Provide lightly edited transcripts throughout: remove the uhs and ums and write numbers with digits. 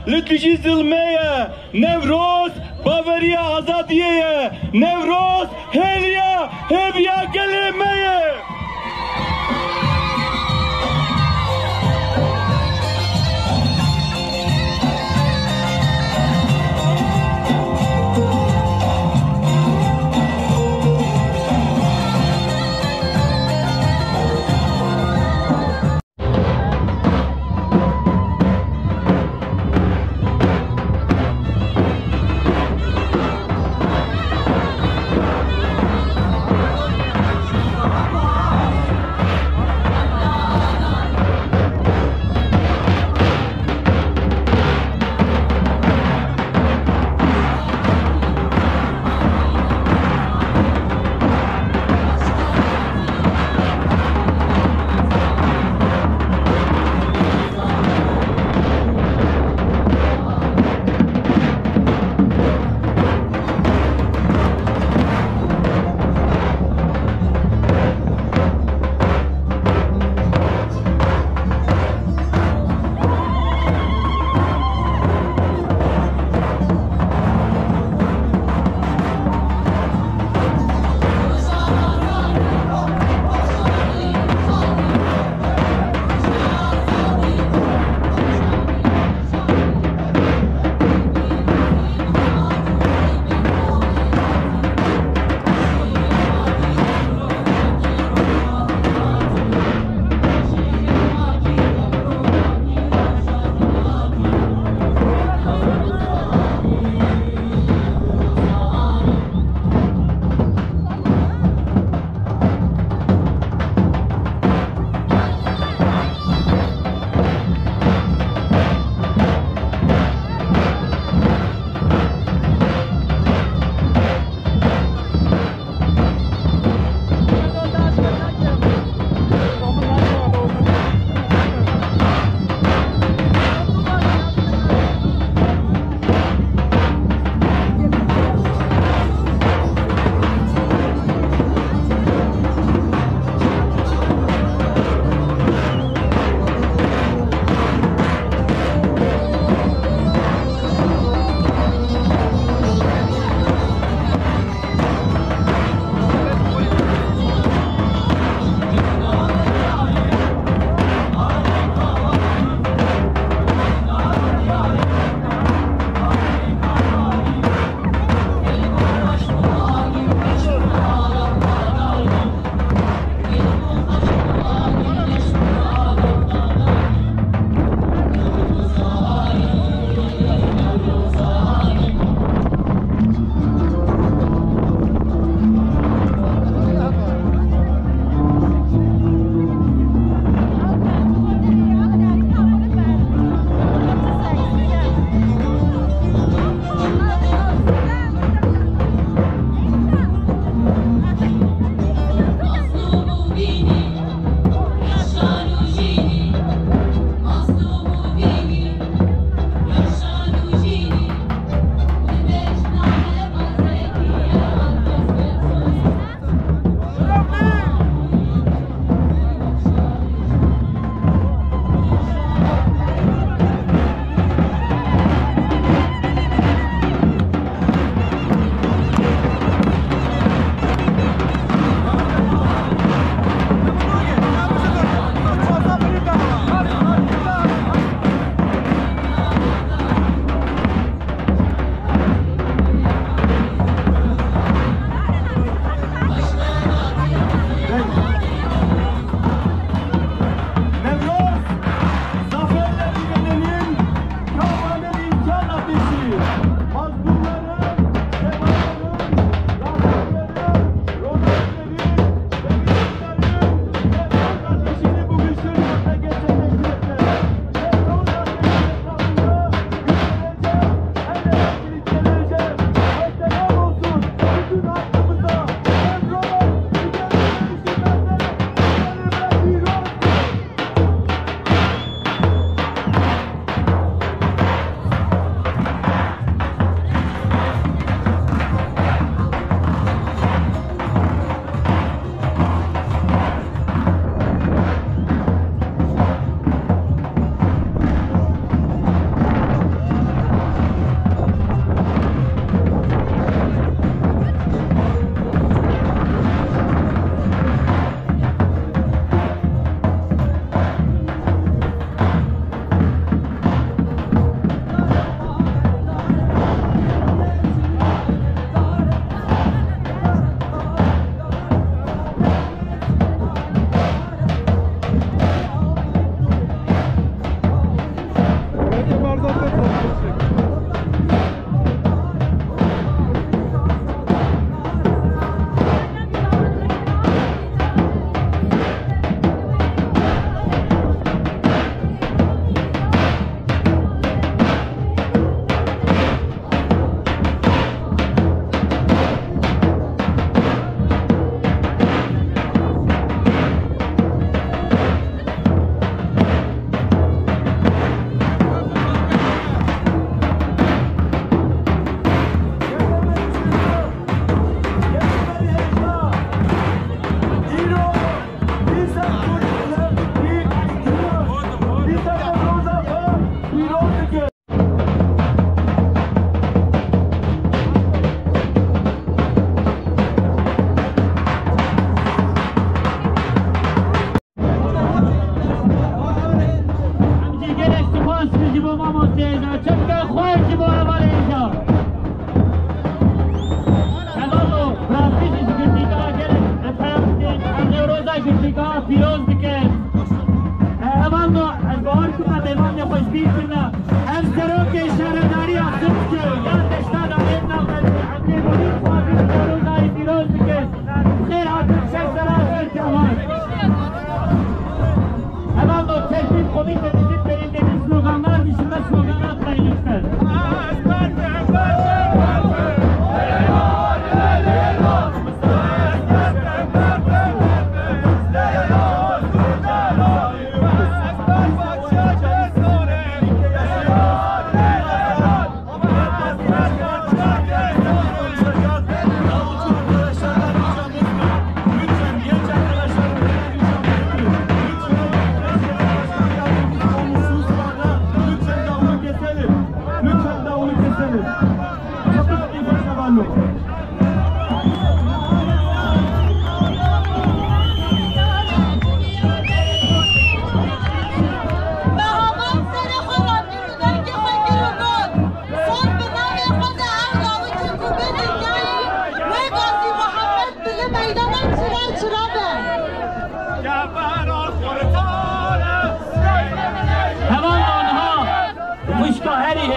لتویجی ظلمه نوروز باوری آزادیه نوروز هدیه کلمه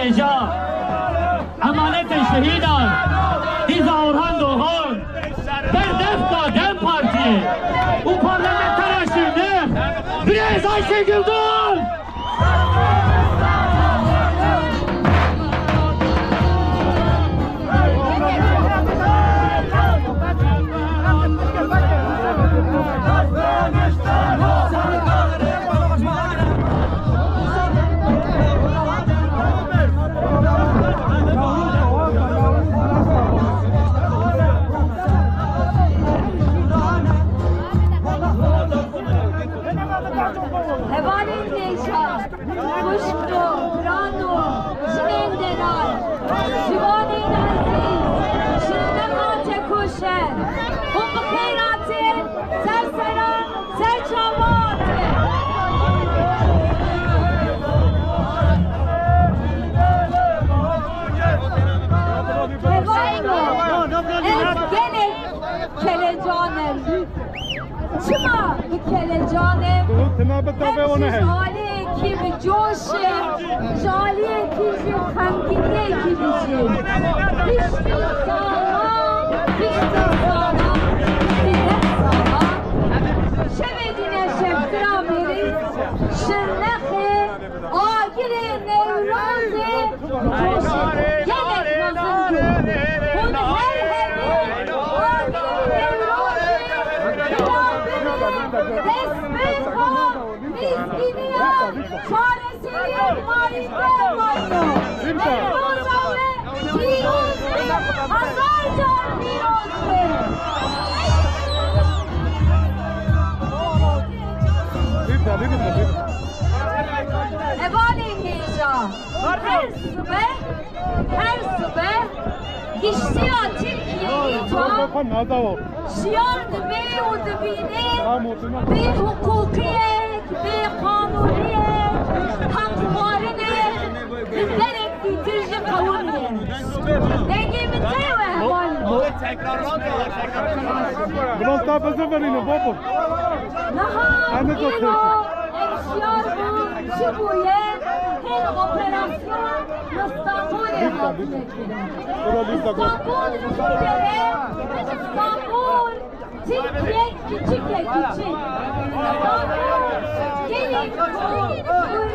بیجا امانت شهیدان ایزا اورهان دوغان در دفتا دم پارتی او پارلمنتر اشونه بیز Ayşegül'dün Çıma bir kere canım, jali ki bir coşum, jali ki bir hamgine ki bir Pişti sana, pişti sana, pişti sana. Şevedine şeftra beri, şırnakı, agiri nevrozi, coşum. Gelek nazım gibi, bunu her hemin, agiri nevrozi, Despekan, miskiniyan, çaresizliğin marifet maynu. Nevroza ve pirozbi, Hazarcan pirozbi. Evali Nija, her sıbe, iştiya Türkiye'yi can, şiar be o dibine, be hukukiyet, be kanuniyet, hakvarine, bizlerek bitirci kavuniye. Dengemi teve hevali. Bunun tabası var yine baba. Naha, ino, ekşiyar bu, çıbuye, her operasyon, İstanbul'e hakimekine. İstanbul Türkiye'ye, İstanbul Türkiye küçük ya küçük. İstanbul gelin kurulur.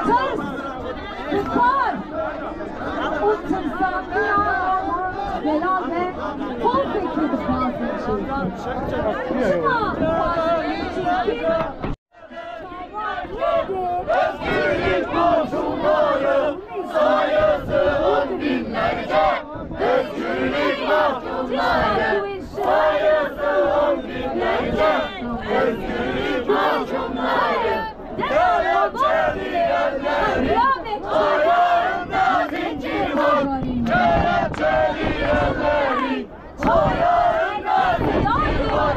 Ters, kıkar, o tırsan bir an, belal ve kol pekini fazla çekti. Şuna fazla çekti. Özgürlük mahkumları, sayısı on binlerce. Özgürlük mahkumları, sayısı on binlerce. Özgürlük mahkumları, kelepçe diyenler, ayağında zincir var. Kelepçe diyenler, ayağında zincir var.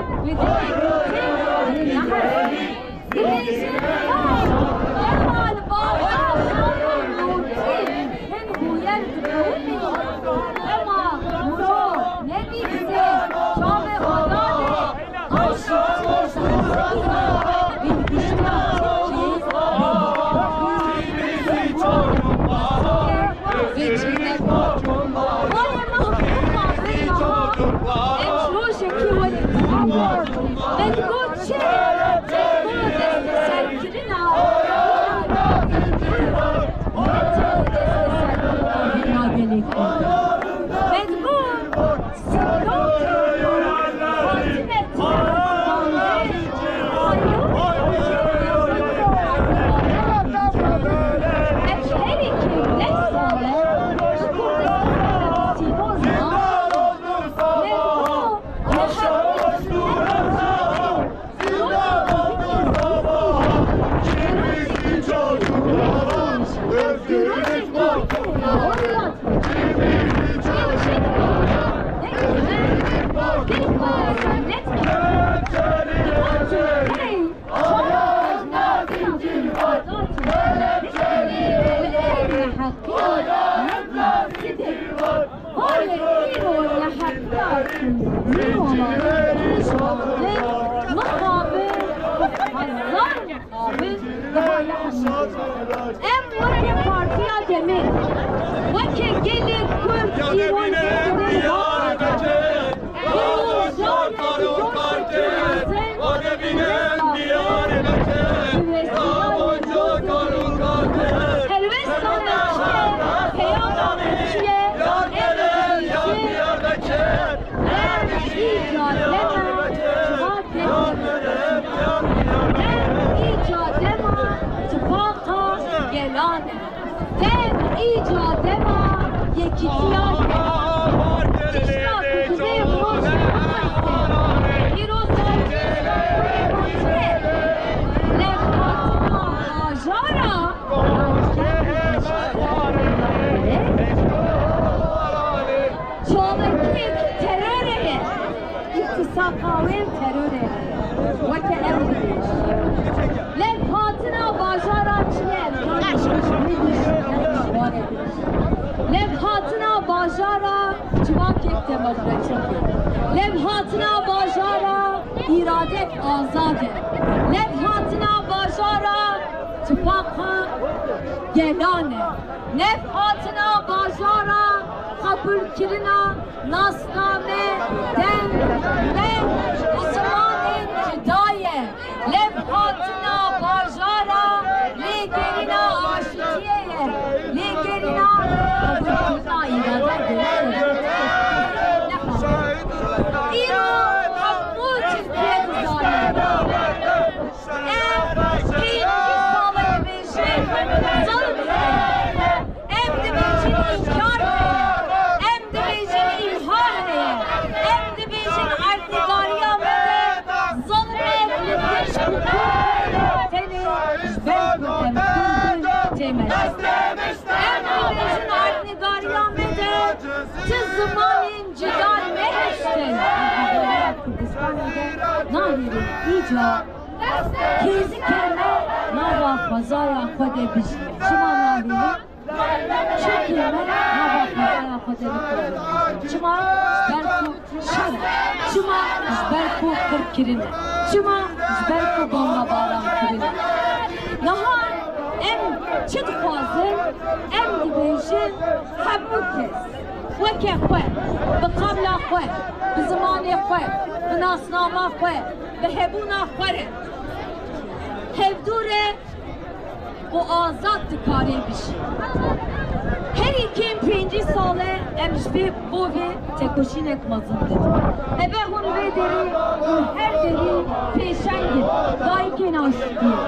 özgürlük mahkumları. Levhatına bajara iradet azade. Levhatına bajara tıpaka gelane. Levhatına bajara kabul kirina nasname den ve asmanin cidaye. Levhatına bajara ligerina aşitiyeye. Ligerina kabul kirina iradet gelane. Kezi kelime nava fazaya kode biş. Çima navili. Şu kelime nava fazaya kode biş. Çima zberku şara. Çima zberku kırkirine. Çima zberku bomba bağlam kirine. Naha em çıt fazıl em dibêjin hemû kes. Weke xwe, bi qabla xwe, bi zimanê xwe, bi nasnama xwe, bi hebûna xwe re. Hevdûre û azad dikarê bişî. Herî kêm pêncî salê em ji vê bo vê tekoşînek mezin didin. Ebe hûn vê derî û her derî pêşengin, dayikên aşîtiyê.